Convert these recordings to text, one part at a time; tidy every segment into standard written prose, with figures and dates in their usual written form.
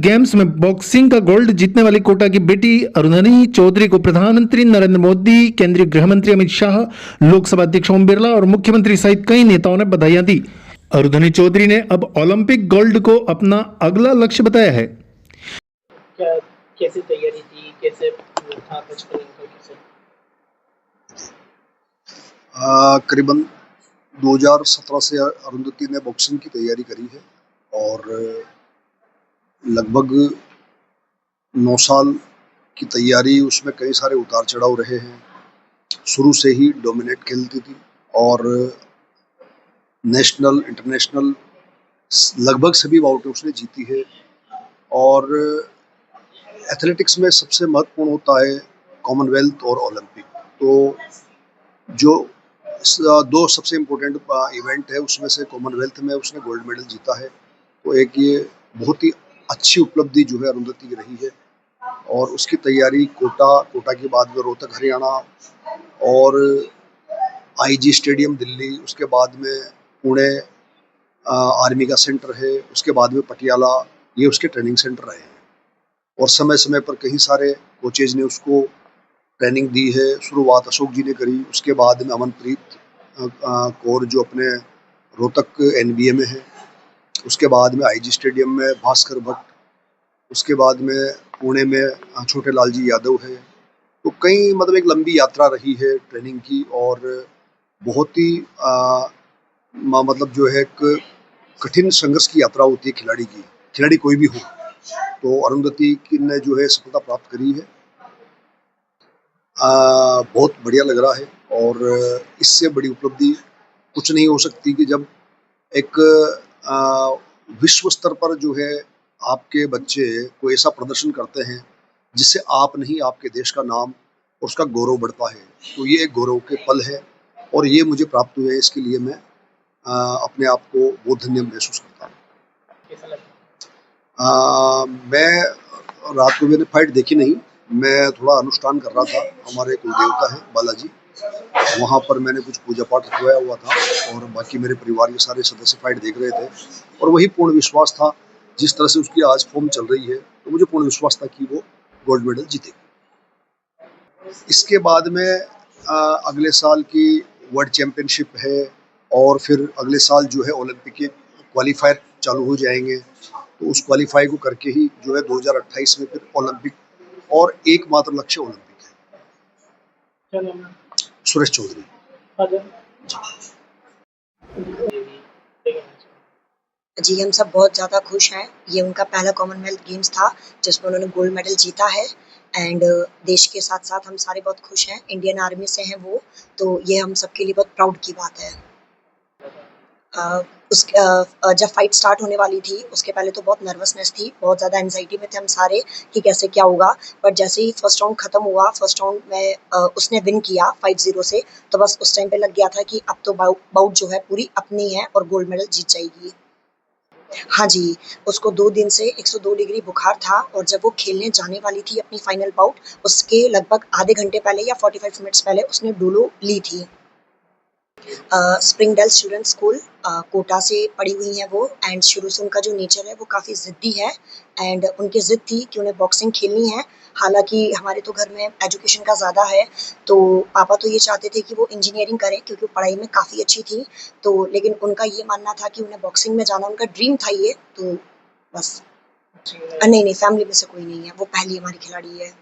Games में boxing का gold जीतने वाली कोटा की बेटी अरुंधति चौधरी को प्रधानमंत्री नरेंद्र मोदी, केंद्रीय गृह मंत्री अमित शाह, लोकसभा अध्यक्ष ओम बिरला और मुख्यमंत्री सहित कई नेताओं ने बधाइयां दी। अरुंधति चौधरी ने अब ओलंपिक गोल्ड को अपना अगला लक्ष्य बताया है। क्या कैसे तैयारी थी, कैसे था बचपन का, कैसे? करीबन 2017 से अरुंधति ने बॉक्सिंग की तैयारी करी है और लगभग 9 साल की तैयारी, उसमें कई सारे उतार चढ़ाव रहे हैं। शुरू से ही डोमिनेट खेलती थी और नेशनल इंटरनेशनल लगभग सभी बाउट उसने जीती है। और एथलेटिक्स में सबसे महत्वपूर्ण होता है कॉमनवेल्थ और ओलंपिक। तो जो दो सबसे इम्पोर्टेंट इवेंट है, उसमें से कॉमनवेल्थ में उसने गोल्ड मेडल जीता है। तो एक ये बहुत ही अच्छी उपलब्धि जो है अरुंधति की रही है। और उसकी तैयारी कोटा के बाद में रोहतक हरियाणा और आईजी स्टेडियम दिल्ली, उसके बाद में पुणे आर्मी का सेंटर है, उसके बाद में पटियाला, ये उसके ट्रेनिंग सेंटर रहे हैं। और समय समय पर कई सारे कोचेज ने उसको ट्रेनिंग दी है। शुरुआत अशोक जी ने करी, उसके बाद में अमनप्रीत कौर जो अपने रोहतक एनबीए में है, उसके बाद में आईजी स्टेडियम में भास्कर भट्ट, उसके बाद में पुणे में छोटे लाल जी यादव है। तो कई मतलब एक लंबी यात्रा रही है ट्रेनिंग की और बहुत ही मतलब जो है एक कठिन संघर्ष की यात्रा होती है खिलाड़ी की, खिलाड़ी कोई भी हो। तो अरुंधति ने जो है सफलता प्राप्त करी है। बहुत बढ़िया लग रहा है और इससे बड़ी उपलब्धि कुछ नहीं हो सकती कि जब एक विश्व स्तर पर जो है आपके बच्चे को ऐसा प्रदर्शन करते हैं जिससे आप नहीं, आपके देश का नाम और उसका गौरव बढ़ता है। तो ये एक गौरव के पल है और ये मुझे प्राप्त हुए, इसके लिए मैं अपने आप को बहुत धन्य महसूस करता हूँ। कैसा लगा? मैं रात को मैंने फाइट देखी नहीं, मैं थोड़ा अनुष्ठान कर रहा था। हमारे कुल देवता है बालाजी, वहाँ पर मैंने कुछ पूजा पाठ रखवाया हुआ था और बाकी मेरे परिवार के सारे सदस्य फाइट देख रहे थे। और वही पूर्ण विश्वास था, जिस तरह से उसकी आज फॉर्म चल रही है, तो मुझे पूर्ण विश्वास था कि वो गोल्ड मेडल जीतेगी। इसके बाद में अगले साल की वर्ल्ड चैंपियनशिप है और फिर अगले साल जो है ओलंपिक के क्वालिफायर चालू हो जाएंगे। तो उस क्वालिफाई को करके ही जो है 2028 में फिर ओलंपिक, और एकमात्र लक्ष्य ओलंपिक है। क्या नाम है? सुरेश चौधरी। जी, हम सब बहुत ज़्यादा खुश हैं। ये उनका पहला कॉमनवेल्थ गेम्स था जिसमें उन्होंने गोल्ड मेडल जीता है एंड देश के साथ-साथ हम सारे बहुत खुश हैं। इंडियन आर्मी से हैं वो, तो ये हम सबके लिए बहुत प्राउड की बात है। जब फाइट स्टार्ट होने वाली थी, उसके पहले तो बहुत नर्वसनेस थी, बहुत ज़्यादा एंग्जायटी में थे हम सारे कि कैसे क्या होगा। बट जैसे ही फर्स्ट राउंड खत्म हुआ, फर्स्ट राउंड में उसने विन किया 5-0 से, तो बस उस टाइम पे लग गया था कि अब तो बाउट जो है पूरी अपनी है और गोल्ड मेडल जीत जाएगी। हाँ जी, उसको 2 दिन से 102 डिग्री बुखार था और जब वो खेलने जाने वाली थी अपनी फाइनल बाउट, उसके लगभग आधे घंटे पहले या 45 मिनट्स पहले उसने डोलो ली थी। स्प्रिंगडेल चिल्ड्रंस स्कूल कोटा से पढ़ी हुई हैं वो एंड शुरू से उनका जो नेचर है वो काफ़ी ज़िद्दी है एंड उनकी ज़िद थी कि उन्हें बॉक्सिंग खेलनी है। हालाँकि हमारे तो घर में एजुकेशन का ज़्यादा है, तो पापा तो ये चाहते थे कि वो इंजीनियरिंग करें क्योंकि वो पढ़ाई में काफ़ी अच्छी थी। तो लेकिन उनका ये मानना था कि उन्हें बॉक्सिंग में जाना, उनका ड्रीम था ये, तो बस। नहीं, फैमिली में से कोई नहीं है, वो पहली हमारी खिलाड़ी है।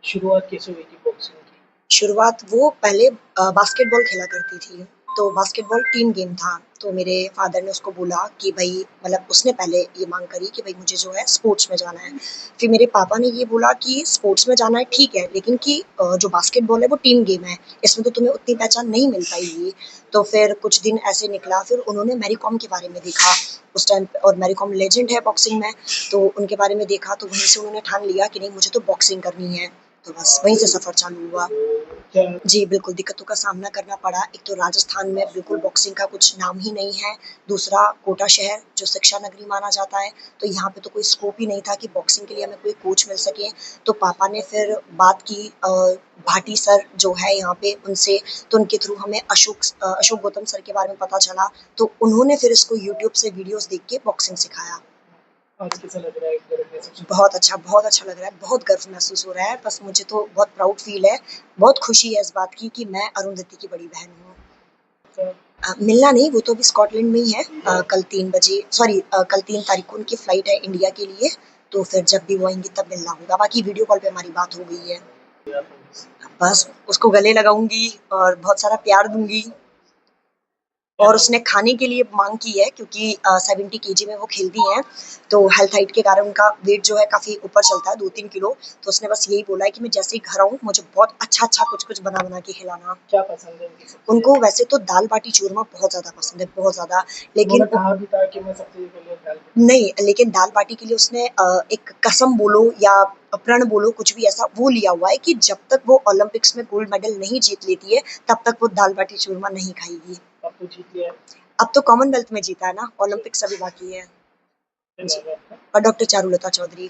शुरुआत कैसे हुई थी बॉक्सिंग की? शुरुआत वो पहले बास्केटबॉल खेला करती थी, तो बास्केटबॉल टीम गेम था, तो मेरे फादर ने उसको बोला कि भई, मतलब उसने पहले ये माँग करी कि भई मुझे जो है स्पोर्ट्स में जाना है। फिर मेरे पापा ने ये बोला कि स्पोर्ट्स में जाना है ठीक है, लेकिन कि जो बास्केटबॉल है वो टीम गेम है, इसमें तो तुम्हें उतनी पहचान नहीं मिल पाएगी। तो फिर कुछ दिन ऐसे निकला, फिर उन्होंने मैरी कॉम के बारे में देखा उस टाइम पे, और मैरी कॉम लेजेंड है बॉक्सिंग में, तो उनके बारे में देखा, तो वहीं से उन्होंने ठान लिया कि नहीं, मुझे तो बॉक्सिंग करनी है। तो बस वहीं से सफ़र चालू हुआ। क्या जी, बिल्कुल दिक्कतों का सामना करना पड़ा। एक तो राजस्थान में बिल्कुल बॉक्सिंग का कुछ नाम ही नहीं है, दूसरा कोटा शहर जो शिक्षा नगरी माना जाता है, तो यहाँ पे तो कोई स्कोप ही नहीं था कि बॉक्सिंग के लिए हमें कोई कोच मिल सके। तो पापा ने फिर बात की भाटी सर जो है यहाँ पे उनसे, तो उनके थ्रू हमें अशोक गौतम सर के बारे में पता चला, तो उन्होंने फिर इसको यूट्यूब से वीडियोज़ देख के बॉक्सिंग सिखाया। आज कैसा लग रहा है गर्व महसूस? बहुत अच्छा लग रहा है, बहुत गर्व महसूस हो रहा है। बस मुझे तो बहुत प्राउड फील है, बहुत खुशी है इस बात की कि मैं अरुंधति की बड़ी बहन हूँ। मिलना नहीं, वो तो अभी स्कॉटलैंड में ही है। कल 3 बजे कल 3 तारीख को उनकी फ्लाइट है इंडिया के लिए, तो फिर जब भी वो आएंगी तब मिलना होगा। बाकी वीडियो कॉल पे हमारी बात हो गई है। बस उसको गले लगाऊंगी और बहुत सारा प्यार दूंगी। और उसने खाने के लिए मांग की है क्योंकि 70 केजी में वो खेलती हैं, तो हेल्थ हाइट के कारण उनका वेट जो है काफ़ी ऊपर चलता है, 2-3 किलो। तो उसने बस यही बोला है कि मैं जैसे ही घर आऊँ मुझे बहुत अच्छा कुछ बना के खिलाना। क्या पसंद है उनकी सबसे? उनको वैसे तो दाल बाटी चूरमा बहुत ज़्यादा पसंद है, बहुत ज़्यादा। लेकिन उन्होंने कहा भी था कि मैं सबसे पहले दाल नहीं, लेकिन दाल बाटी के लिए उसने एक कसम बोलो या प्रण बोलो, कुछ भी ऐसा वो लिया हुआ है कि जब तक वो ओलंपिक्स में गोल्ड मेडल नहीं जीत लेती है तब तक वो दाल बाटी चूरमा नहीं खाएगी। अब तो जीत लिया है। अब तो कॉमनवेल्थ में जीता है ना, ओलंपिक्स अभी बाकी है। जी। धन्यवाद आपका। और डॉक्टर चारुलता चौधरी।